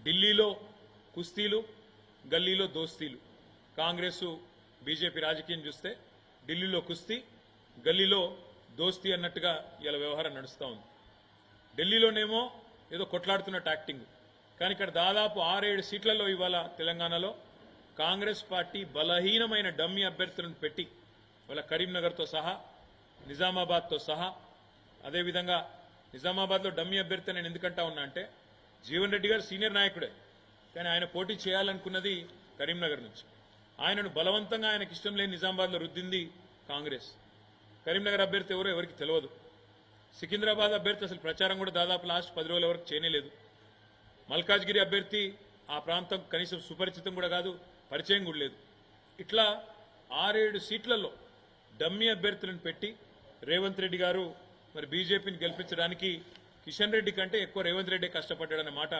ఢిల్లీలో కుస్తీలు, గల్లీలో దోస్తీలు. కాంగ్రెస్ బీజేపీ రాజకీయం చూస్తే ఢిల్లీలో కుస్తీ, గల్లీలో దోస్తీ అన్నట్టుగా ఇలా వ్యవహారం నడుస్తూ ఉంది. ఢిల్లీలోనేమో ఏదో కొట్లాడుతున్నట్టు యాక్టింగ్, కానీ ఇక్కడ దాదాపు 6-7 సీట్లలో ఇవాళ తెలంగాణలో కాంగ్రెస్ పార్టీ బలహీనమైన డమ్మీ అభ్యర్థులను పెట్టి వాళ్ళ కరీంనగర్తో సహా, నిజామాబాద్తో సహా, అదేవిధంగా నిజామాబాద్లో డమ్మీ అభ్యర్థి నేను ఎందుకంటా ఉన్నా అంటే జీవన్ రెడ్డి గారు సీనియర్ నాయకుడే, కానీ ఆయన పోటీ చేయాలనుకున్నది కరీంనగర్ నుంచి. ఆయనను బలవంతంగా ఆయనకి ఇష్టం లేని నిజామాబాద్లో రుద్దింది కాంగ్రెస్. కరీంనగర్ అభ్యర్థి ఎవరో ఎవరికి తెలియదు. సికింద్రాబాద్ అభ్యర్థి అసలు ప్రచారం కూడా దాదాపు లాస్ట్ 10 రోజుల వరకు చేయలేదు. మల్కాజ్గిరి అభ్యర్థి ఆ ప్రాంతం కనీసం సుపరిచితం కూడా కాదు, పరిచయం కూడా లేదు. ఇట్లా 6-7 సీట్లలో డమ్మీ అభ్యర్థులను పెట్టి రేవంత్ రెడ్డి గారు మరి బీజేపీని గెలిపించడానికి కిషన్ రెడ్డి కంటే ఎక్కువ రేవంత్ రెడ్డి కష్టపడ్డాడన్న మాట